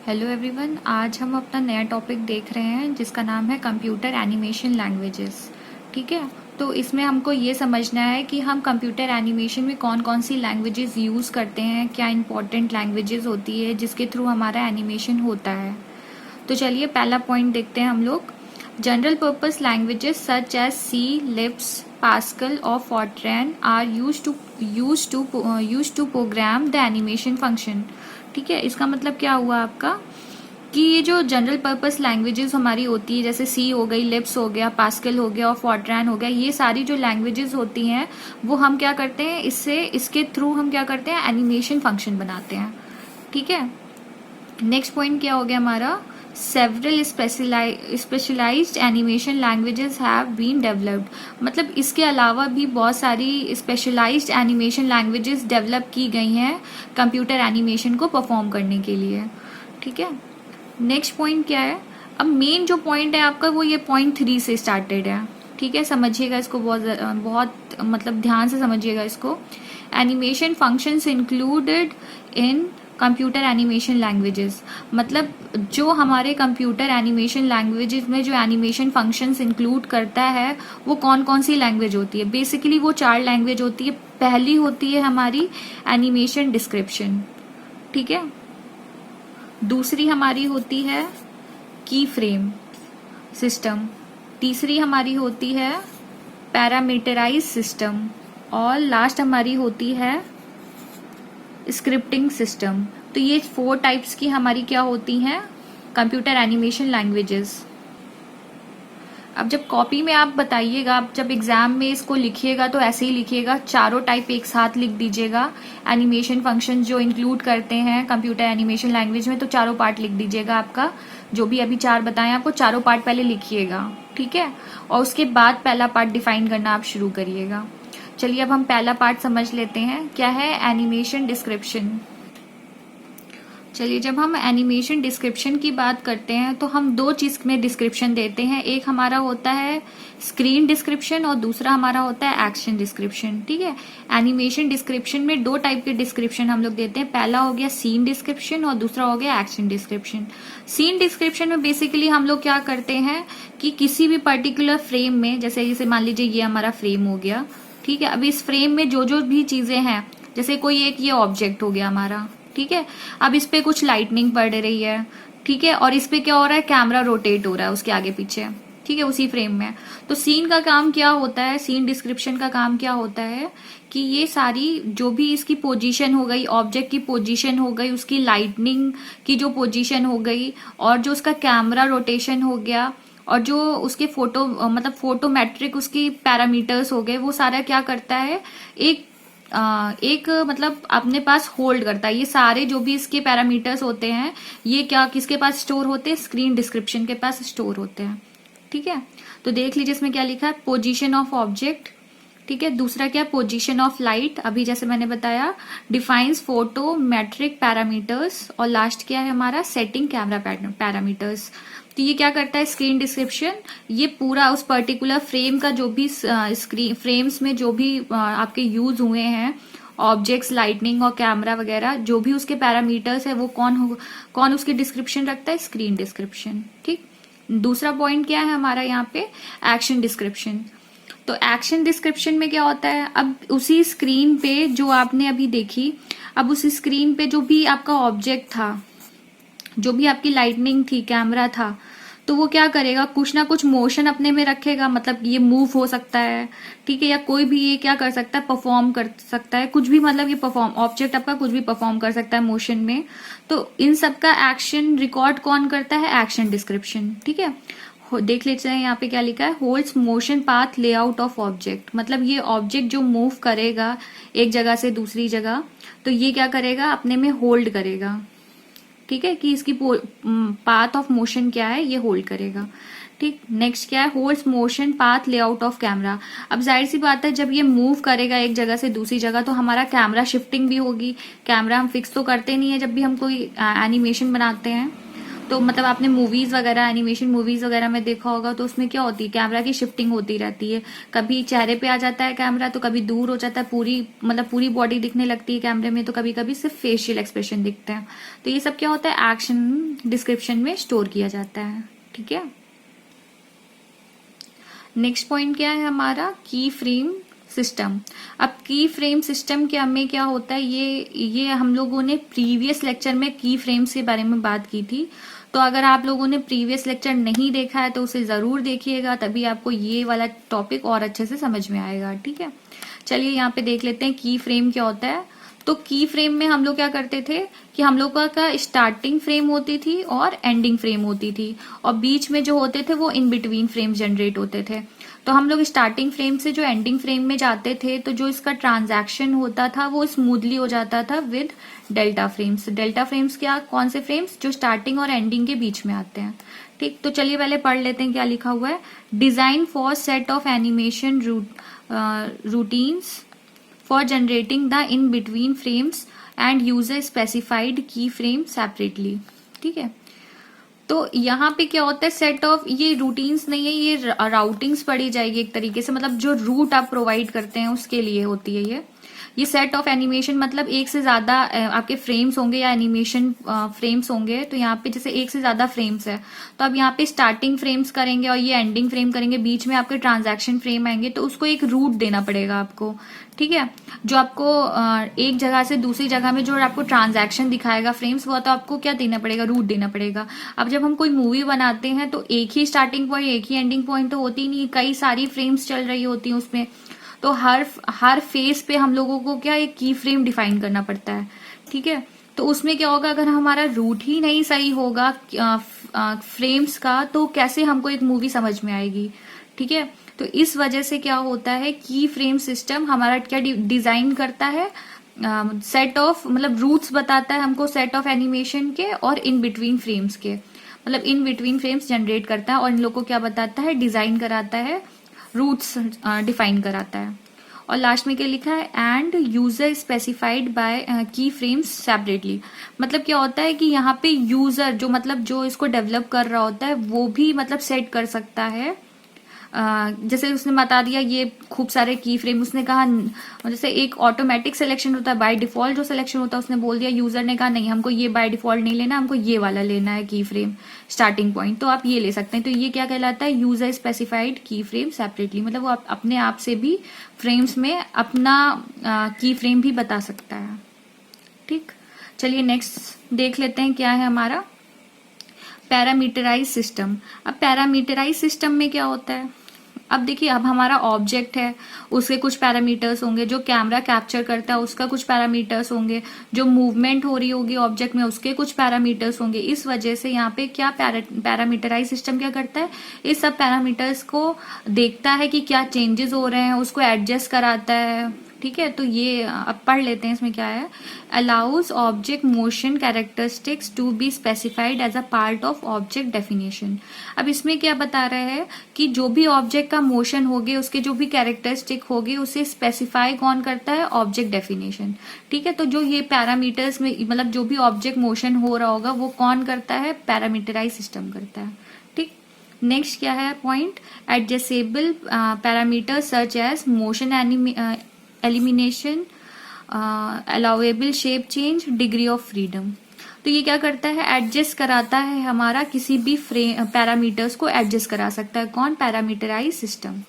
Hello everyone, आज हम अपना नया टॉपिक देख रहे हैं जिसका नाम है कंप्यूटर एनिमेशन लैंग्वेजेस। ठीक है, तो इसमें हमको ये समझना है कि हम कंप्यूटर एनिमेशन में कौन कौन सी लैंग्वेजेस यूज़ करते हैं, क्या इंपॉर्टेंट लैंग्वेजेस होती है जिसके थ्रू हमारा एनिमेशन होता है। तो चलिए पहला पॉइंट देखते हैं हम लोग। General purpose languages such as C, लिप्स, पास्कल और Fortran are used to program the animation function. ठीक है, इसका मतलब क्या हुआ आपका कि ये जो जनरल पर्पस लैंग्वेजेस हमारी होती है, जैसे सी हो गई, लिप्स हो गया, पास्कल हो गया और फॉर्ट्रैन हो गया, ये सारी जो लैंग्वेजेस होती हैं वो हम क्या करते हैं, इसके थ्रू हम क्या करते हैं, एनिमेशन फंक्शन बनाते हैं। ठीक है, नेक्स्ट पॉइंट क्या हो गया हमारा, several specialized animation languages have been developed. मतलब इसके अलावा भी बहुत सारी स्पेशलाइज्ड एनिमेशन लैंग्वेजेस डेवलप की गई हैं कंप्यूटर एनिमेशन को परफॉर्म करने के लिए। ठीक है, नेक्स्ट पॉइंट क्या है, अब मेन जो पॉइंट है आपका वो ये पॉइंट 3 से स्टार्टेड है। ठीक है, समझिएगा इसको, बहुत मतलब ध्यान से समझिएगा इसको। Animation functions included in computer animation languages, मतलब जो हमारे कंप्यूटर एनिमेशन लैंग्वेजेस में जो एनिमेशन फंक्शंस इंक्लूड करता है वो कौन कौन सी लैंग्वेज होती है। बेसिकली वो 4 लैंग्वेज होती है। पहली होती है हमारी एनिमेशन डिस्क्रिप्शन। ठीक है, दूसरी हमारी होती है की फ्रेम सिस्टम, तीसरी हमारी होती है पैरामीटराइज सिस्टम और लास्ट हमारी होती है स्क्रिप्टिंग सिस्टम। तो ये 4 टाइप्स की हमारी क्या होती हैं, कंप्यूटर एनिमेशन लैंग्वेजेस। अब जब कॉपी में आप बताइएगा, आप जब एग्जाम में इसको लिखिएगा तो ऐसे ही लिखिएगा, चारों टाइप एक साथ लिख दीजिएगा। एनिमेशन फंक्शन जो इंक्लूड करते हैं कंप्यूटर एनिमेशन लैंग्वेज में, तो चारों पार्ट लिख दीजिएगा। आपका जो भी अभी 4 बताएं आपको, चारों पार्ट पहले लिखिएगा। ठीक है, और उसके बाद पहला पार्ट डिफाइन करना आप शुरू करिएगा। चलिए अब हम पहला पार्ट समझ लेते हैं, क्या है एनिमेशन डिस्क्रिप्शन। चलिए, जब हम एनिमेशन डिस्क्रिप्शन की बात करते हैं तो हम 2 चीज में डिस्क्रिप्शन देते हैं। एक हमारा होता है स्क्रीन डिस्क्रिप्शन और दूसरा हमारा होता है एक्शन डिस्क्रिप्शन। ठीक है, एनिमेशन डिस्क्रिप्शन में 2 टाइप के डिस्क्रिप्शन हम लोग देते हैं। पहला हो गया सीन डिस्क्रिप्शन और दूसरा हो गया एक्शन डिस्क्रिप्शन। सीन डिस्क्रिप्शन में बेसिकली हम लोग क्या करते हैं कि किसी भी पर्टिकुलर फ्रेम में, जैसे मान लीजिए ये हमारा फ्रेम हो गया। ठीक है, अब इस फ्रेम में जो जो भी चीजें हैं, जैसे कोई एक ये ऑब्जेक्ट हो गया हमारा। ठीक है, अब इस पे कुछ लाइटनिंग पड़ रही है। ठीक है, और इस पे क्या हो रहा है, कैमरा रोटेट हो रहा है उसके आगे पीछे। ठीक है, उसी फ्रेम में। तो सीन का काम क्या होता है, सीन डिस्क्रिप्शन का काम क्या होता है कि ये सारी जो भी इसकी पोजीशन हो गई, ऑब्जेक्ट की पोजीशन हो गई, उसकी लाइटनिंग की जो पोजीशन हो गई, और जो उसका कैमरा रोटेशन हो गया, और जो उसके मतलब फोटोमेट्रिक उसकी पैरामीटर्स हो गए, वो सारा क्या करता है, एक मतलब अपने पास होल्ड करता है। ये सारे जो भी इसके पैरामीटर्स होते हैं, ये क्या किसके पास स्टोर होते हैं, स्क्रीन डिस्क्रिप्शन के पास स्टोर होते हैं। ठीक है, तो देख लीजिए इसमें क्या लिखा है, पोजीशन ऑफ ऑब्जेक्ट। ठीक है, दूसरा क्या, पोजीशन ऑफ लाइट, अभी जैसे मैंने बताया, डिफाइंस फोटोमेट्रिक पैरामीटर्स, और लास्ट क्या है हमारा, सेटिंग कैमरा पैरामीटर्स। तो ये क्या करता है, स्क्रीन डिस्क्रिप्शन, ये पूरा उस पर्टिकुलर फ्रेम का जो भी स्क्रीन फ्रेम्स में जो भी आपके यूज हुए हैं ऑब्जेक्ट्स, लाइटनिंग और कैमरा वगैरह, जो भी उसके पैरामीटर्स है वो कौन उसकी डिस्क्रिप्शन रखता है, स्क्रीन डिस्क्रिप्शन। ठीक, दूसरा पॉइंट क्या है हमारा यहाँ पे, एक्शन डिस्क्रिप्शन। तो एक्शन डिस्क्रिप्शन में क्या होता है, अब उसी स्क्रीन पे जो आपने अभी देखी, अब उसी स्क्रीन पे जो भी आपका ऑब्जेक्ट था, जो भी आपकी लाइटनिंग थी, कैमरा था, तो वो क्या करेगा, कुछ ना कुछ मोशन अपने में रखेगा। मतलब ये मूव हो सकता है, ठीक है, या कोई भी ये क्या कर सकता है, परफॉर्म कर सकता है कुछ भी, मतलब ये ऑब्जेक्ट आपका कुछ भी परफॉर्म कर सकता है मोशन में। तो इन सब का एक्शन रिकॉर्ड कौन करता है, एक्शन डिस्क्रिप्शन। ठीक है, देख लेते हैं यहाँ पे क्या लिखा है, holds motion path layout of object. मतलब ये ऑब्जेक्ट जो मूव करेगा एक जगह से दूसरी जगह, तो ये क्या करेगा, अपने में होल्ड करेगा। ठीक है, कि इसकी पाथ ऑफ मोशन क्या है, ये होल्ड करेगा। ठीक, नेक्स्ट क्या है, holds motion path layout of camera. अब जाहिर सी बात है, जब ये मूव करेगा एक जगह से दूसरी जगह, तो हमारा कैमरा शिफ्टिंग भी होगी। कैमरा हम फिक्स तो करते नहीं है जब भी हम कोई एनिमेशन बनाते हैं, तो मतलब आपने मूवीज वगैरह, एनिमेशन मूवीज वगैरह में देखा होगा, तो उसमें क्या होती है, कैमरा की शिफ्टिंग होती रहती है। कभी चेहरे पे आ जाता है कैमरा, तो कभी दूर हो जाता है, पूरी बॉडी दिखने लगती है कैमरे में, तो कभी कभी सिर्फ फेशियल एक्सप्रेशन दिखते हैं। तो ये सब क्या होता है, एक्शन डिस्क्रिप्शन में स्टोर किया जाता है। ठीक है, नेक्स्ट पॉइंट क्या है हमारा, की फ्रेम सिस्टम। अब की फ्रेम सिस्टम के में क्या होता है, ये हम लोगों ने प्रीवियस लेक्चर में की फ्रेम्स के बारे में बात की थी। तो अगर आप लोगों ने प्रीवियस लेक्चर नहीं देखा है तो उसे जरूर देखिएगा, तभी आपको ये वाला टॉपिक और अच्छे से समझ में आएगा। ठीक है, चलिए यहाँ पे देख लेते हैं की फ्रेम क्या होता है। तो की फ्रेम में हम लोग क्या करते थे कि हम लोग का स्टार्टिंग फ्रेम होती थी और एंडिंग फ्रेम होती थी, और बीच में जो होते थे वो इन बिटवीन फ्रेम जनरेट होते थे। तो हम लोग स्टार्टिंग फ्रेम से जो एंडिंग फ्रेम में जाते थे, तो जो इसका ट्रांजैक्शन होता था वो स्मूथली हो जाता था with delta frames. Delta frames क्या, कौन से फ्रेम्स, जो स्टार्टिंग और एंडिंग के बीच में आते हैं। ठीक, तो चलिए पहले पढ़ लेते हैं क्या लिखा हुआ है। Design for set of animation routines for generating the in between frames and user specified की फ्रेम सेपरेटली। ठीक है, तो यहाँ पे क्या होता है, सेट ऑफ, ये रूटीन्स नहीं है, ये राउटिंग्स पढ़ी जाएगी एक तरीके से, मतलब जो रूट आप प्रोवाइड करते हैं उसके लिए होती है ये सेट ऑफ एनिमेशन, मतलब एक से ज्यादा आपके फ्रेम्स होंगे या एनिमेशन फ्रेम्स होंगे। तो यहाँ पे जैसे एक से ज्यादा फ्रेम्स है, तो अब यहाँ पे स्टार्टिंग फ्रेम्स करेंगे और ये एंडिंग फ्रेम करेंगे, बीच में आपके ट्रांजैक्शन फ्रेम आएंगे, तो उसको एक रूट देना पड़ेगा आपको। ठीक है, जो आपको एक जगह से दूसरी जगह में जो आपको ट्रांजैक्शन दिखाएगा फ्रेम्स, वो तो आपको क्या देना पड़ेगा, रूट देना पड़ेगा। अब जब हम कोई मूवी बनाते हैं तो एक ही स्टार्टिंग पॉइंट एक ही एंडिंग पॉइंट तो होती नहीं, कई सारी फ्रेम्स चल रही होती हैं उसमें। तो हर फेस पे हम लोगों को क्या एक की फ्रेम डिफाइन करना पड़ता है। ठीक है, तो उसमें क्या होगा, अगर हमारा रूट ही नहीं सही होगा फ्रेम्स का, तो कैसे हमको एक मूवी समझ में आएगी। ठीक है, तो इस वजह से क्या होता है, की फ्रेम सिस्टम हमारा क्या डिजाइन करता है, सेट ऑफ, मतलब रूट्स बताता है हमको सेट ऑफ एनिमेशन के और इन बिटवीन फ्रेम्स के, मतलब इन बिटवीन फ्रेम्स जनरेट करता है, और इन लोग को क्या बताता है, डिजाइन कराता है, रूट्स डिफाइन कराता है। और लास्ट में क्या लिखा है, एंड यूजर स्पेसिफाइड बाय की फ्रेम्स सेपरेटली। मतलब क्या होता है कि यहाँ पे यूजर जो, मतलब जो इसको डेवलप कर रहा होता है, वो भी मतलब सेट कर सकता है। जैसे उसने बता दिया ये खूब सारे की फ्रेम, उसने कहा, जैसे एक ऑटोमेटिक सिलेक्शन होता है, बाय डिफॉल्ट जो सिलेक्शन होता है उसने बोल दिया, यूजर ने कहा नहीं हमको ये बाय डिफॉल्ट नहीं लेना, हमको ये वाला लेना है की फ्रेम स्टार्टिंग पॉइंट, तो आप ये ले सकते हैं। तो ये क्या कहलाता है, यूजर स्पेसिफाइड की फ्रेम सेपरेटली, मतलब वो अपने आप से भी फ्रेम्स में अपना की फ्रेम भी बता सकता है। ठीक, चलिए नेक्स्ट देख लेते हैं क्या है हमारा पैरामीटराइज सिस्टम। अब पैरामीटराइज सिस्टम में क्या होता है, अब देखिए, अब हमारा ऑब्जेक्ट है, उसके कुछ पैरामीटर्स होंगे, जो कैमरा कैप्चर करता है उसका कुछ पैरामीटर्स होंगे, जो मूवमेंट हो रही होगी ऑब्जेक्ट में उसके कुछ पैरामीटर्स होंगे। इस वजह से यहाँ पे क्या पैरामीटराइज सिस्टम क्या करता है, इस सब पैरामीटर्स को देखता है कि क्या चेंजेस हो रहे हैं, उसको एडजस्ट कराता है। ठीक है, तो ये अब पढ़ लेते हैं इसमें क्या है, allows object motion characteristics to be specified as a part of object definition. अब इसमें क्या बता रहे हैं कि जो भी ऑब्जेक्ट का मोशन होगे, उसके जो भी कैरेक्टरिस्टिक होगी, उसे स्पेसिफाई कौन करता है, ऑब्जेक्ट डेफिनेशन। ठीक है, तो जो ये पैरामीटर्स में, मतलब जो भी ऑब्जेक्ट मोशन हो रहा होगा वो कौन करता है, पैरामीटराइज सिस्टम करता है। ठीक, नेक्स्ट क्या है point, adjustable parameter such as motion elimination, allowable shape change, degree of freedom. तो ये क्या करता है, एडजस्ट कराता है हमारा, किसी भी पैरामीटर्स को एडजस्ट करा सकता है कौन, पैरामीटराइज सिस्टम।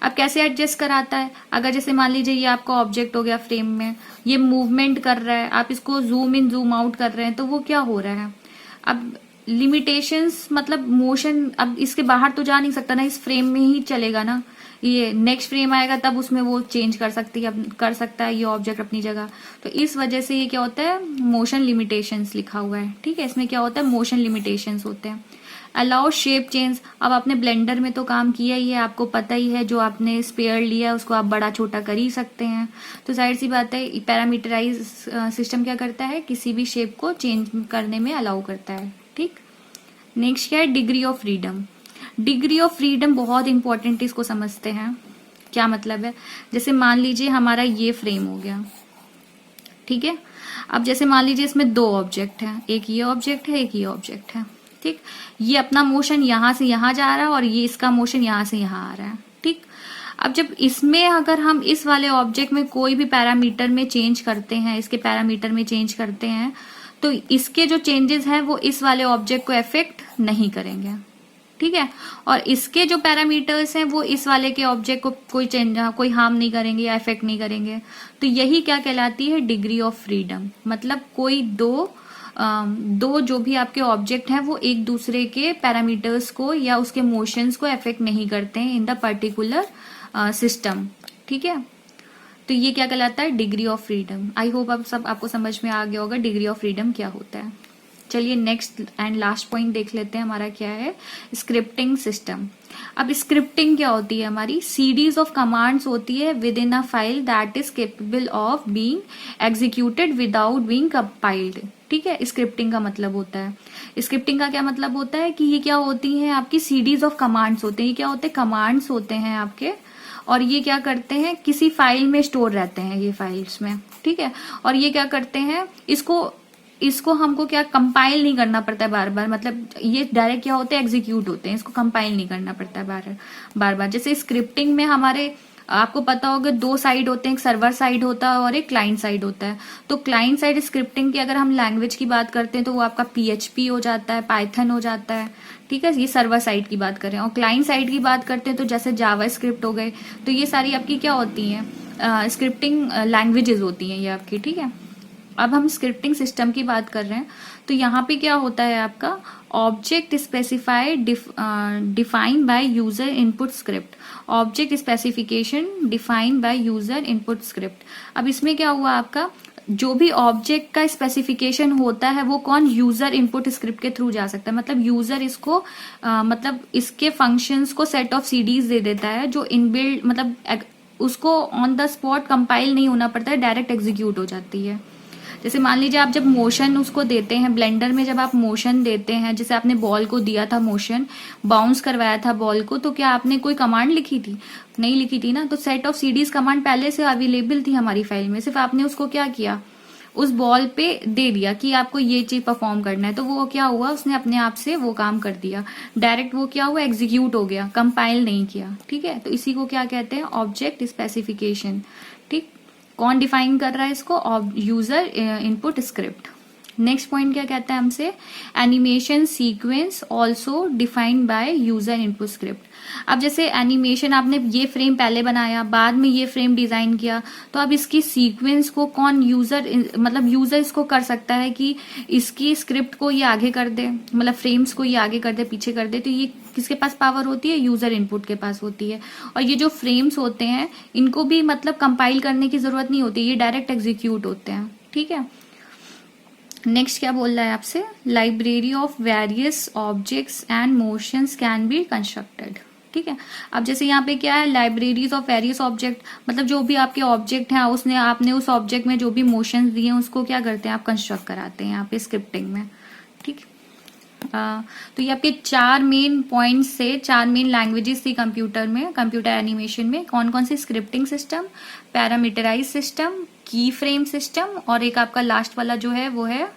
अब कैसे एडजस्ट कराता है, अगर जैसे मान लीजिए ये आपका ऑब्जेक्ट हो गया फ्रेम में, ये मूवमेंट कर रहा है, आप इसको जूम इन जूम आउट कर रहे हैं, तो वो क्या हो रहा है, अब लिमिटेशंस, मतलब मोशन अब इसके बाहर तो जा नहीं सकता ना, इस फ्रेम में ही चलेगा ना, ये नेक्स्ट फ्रेम आएगा तब उसमें वो चेंज कर सकता है ये ऑब्जेक्ट अपनी जगह। तो इस वजह से ये क्या होता है, मोशन लिमिटेशंस लिखा हुआ है। ठीक है, इसमें क्या होता है, मोशन लिमिटेशंस होते हैं। अलाउ शेप चेंज, अब आपने ब्लेंडर में तो काम किया ही है, आपको पता ही है, जो आपने स्पेयर लिया है उसको आप बड़ा छोटा कर ही सकते हैं। तो जाहिर सी बात है, पैरामीटराइज सिस्टम क्या करता है, किसी भी शेप को चेंज करने में अलाउ करता है। ठीक, नेक्स्ट क्या है, degree of freedom. Degree of freedom बहुत इंपॉर्टेंट, इसको समझते हैं क्या मतलब है। जैसे मान लीजिए हमारा ये फ्रेम हो गया, ठीक है, अब जैसे मान लीजिए इसमें दो ऑब्जेक्ट हैं, एक ये ऑब्जेक्ट है, एक ये ऑब्जेक्ट है। ठीक, ये अपना मोशन यहाँ से यहाँ जा रहा है और ये इसका मोशन यहाँ से यहाँ आ रहा है। ठीक, अब जब इसमें अगर हम इस वाले ऑब्जेक्ट में कोई भी पैरामीटर में चेंज करते हैं, इसके पैरामीटर में चेंज करते हैं, तो इसके जो चेंजेस हैं वो इस वाले ऑब्जेक्ट को अफेक्ट नहीं करेंगे। ठीक है, और इसके जो पैरामीटर्स हैं वो इस वाले के ऑब्जेक्ट को कोई हार्म नहीं करेंगे या इफेक्ट नहीं करेंगे। तो यही क्या कहलाती है, डिग्री ऑफ फ्रीडम। मतलब कोई दो जो भी आपके ऑब्जेक्ट हैं वो एक दूसरे के पैरामीटर्स को या उसके मोशंस को अफेक्ट नहीं करते हैं इन द पर्टिकुलर सिस्टम। ठीक है, तो ये क्या कहलाता है, degree of freedom. I hope अब सब आपको समझ में आ गया होगा डिग्री ऑफ फ्रीडम क्या होता है। चलिए नेक्स्ट एंड लास्ट पॉइंट देख लेते हैं, हमारा क्या है, स्क्रिप्टिंग सिस्टम। अब स्क्रिप्टिंग क्या होती है, हमारी सीरीज ऑफ कमांड्स होती है with in a file that is capable of being executed without being compiled. ठीक है, स्क्रिप्टिंग का मतलब होता है, स्क्रिप्टिंग का क्या मतलब होता है कि ये क्या होती हैं, आपकी सीरीज ऑफ कमांड्स होते हैं। ये क्या होते हैं, कमांड्स होते हैं आपके, और ये क्या करते हैं, किसी फाइल में स्टोर रहते हैं ये फाइल्स में। ठीक है, और ये क्या करते हैं, इसको हमको क्या कंपाइल नहीं करना पड़ता है बार बार, मतलब ये डायरेक्ट क्या होते हैं, एग्जीक्यूट होते हैं, इसको कंपाइल नहीं करना पड़ता है बार बार। जैसे स्क्रिप्टिंग में हमारे आपको पता होगा 2 साइड होते हैं, एक सर्वर साइड होता है और एक क्लाइंट साइड होता है। तो क्लाइंट साइड स्क्रिप्टिंग की अगर हम लैंग्वेज की बात करते हैं तो वो आपका PHP हो जाता है, पाइथन हो जाता है। ठीक है, ये सर्वर साइड की बात करें, और क्लाइंट साइड की बात करते हैं तो जैसे जावा स्क्रिप्ट हो गए। तो ये सारी आपकी क्या होती हैं, स्क्रिप्टिंग लैंग्वेजेस होती हैं ये आपकी। ठीक है, अब हम स्क्रिप्टिंग सिस्टम की बात कर रहे हैं, तो यहाँ पे क्या होता है आपका, object specified defined by user input script. Object specification defined by user input script. अब इसमें क्या हुआ, आपका जो भी ऑब्जेक्ट का स्पेसिफिकेशन होता है वो कौन, यूजर इनपुट स्क्रिप्ट के थ्रू जा सकता है। मतलब यूजर इसको मतलब इसके फंक्शंस को सेट ऑफ सीडीज दे देता है जो इनबिल्ड, मतलब उसको ऑन द स्पॉट कंपाइल नहीं होना पड़ता है, डायरेक्ट एग्जीक्यूट हो जाती है। जैसे मान लीजिए आप जब मोशन उसको देते हैं ब्लेंडर में, जब आप मोशन देते हैं, जैसे आपने बॉल को दिया था मोशन, बाउंस करवाया था बॉल को, तो क्या आपने कोई कमांड लिखी थी, नहीं लिखी थी ना। तो सेट ऑफ सीडीज कमांड पहले से अवेलेबल थी हमारी फाइल में, सिर्फ आपने उसको क्या किया, उस बॉल पे दे दिया कि आपको ये चीज परफॉर्म करना है, तो वो क्या हुआ, उसने अपने आप से वो काम कर दिया, डायरेक्ट वो क्या हुआ, एग्जीक्यूट हो गया, कंपाइल नहीं किया। ठीक है, तो इसी को क्या कहते हैं, ऑब्जेक्ट स्पेसिफिकेशन। ठीक, कौन डिफाइन कर रहा है इसको, user input script. Next point क्या कहता है हमसे, animation sequence also defined by user input script. अब जैसे एनिमेशन आपने ये फ्रेम पहले बनाया, बाद में ये फ्रेम डिजाइन किया, तो अब इसकी सीक्वेंस को कौन, यूजर, मतलब यूजर इसको कर सकता है कि इसकी स्क्रिप्ट को ये आगे कर दे, मतलब फ्रेम्स को ये आगे कर दे, पीछे कर दे। तो ये किसके पास पावर होती है, यूजर इनपुट के पास होती है। और ये जो फ्रेम्स होते हैं इनको भी मतलब कंपाइल करने की जरूरत नहीं होती, ये डायरेक्ट एग्जीक्यूट होते हैं। ठीक है, नेक्स्ट क्या बोल रहा है आपसे, library of various objects and motions can be constructed. ठीक है, अब जैसे यहाँ पे क्या है, लाइब्रेरीज ऑफ वेरियस ऑब्जेक्ट, मतलब जो भी आपके ऑब्जेक्ट हैं आपने उस ऑब्जेक्ट में जो भी मोशंस दिए हैं उसको क्या करते हैं, आप कंस्ट्रक्ट कराते हैं यहाँ पे स्क्रिप्टिंग में। ठीक, तो ये आपके 4 मेन पॉइंट्स से, 4 मेन लैंग्वेजेस थी कंप्यूटर में, कंप्यूटर एनिमेशन में। कौन कौन सी, स्क्रिप्टिंग सिस्टम, पैरामीटराइज सिस्टम, की फ्रेम सिस्टम, और एक आपका लास्ट वाला जो है वो है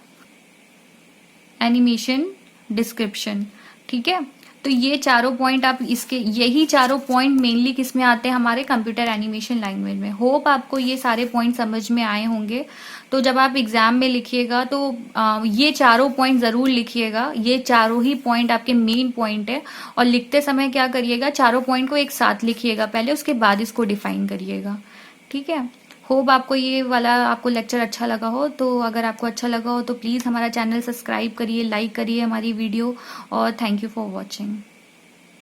एनिमेशन डिस्क्रिप्शन। ठीक है, तो ये चारों पॉइंट आप यही चारों पॉइंट मेनली किसमें आते हैं, हमारे कंप्यूटर एनिमेशन लैंग्वेज में। होप आपको ये सारे पॉइंट समझ में आए होंगे। तो जब आप एग्जाम में लिखिएगा तो ये चारों पॉइंट जरूर लिखिएगा, ये चारों ही पॉइंट आपके मेन पॉइंट है। और लिखते समय क्या करिएगा, चारों पॉइंट को एक साथ लिखिएगा पहले, उसके बाद इसको डिफाइन करिएगा। ठीक है, होप आपको ये वाला आपको लेक्चर अच्छा लगा हो। तो अगर आपको अच्छा लगा हो तो प्लीज़ हमारा चैनल सब्सक्राइब करिए, लाइक करिए हमारी वीडियो, और थैंक यू फॉर वॉचिंग।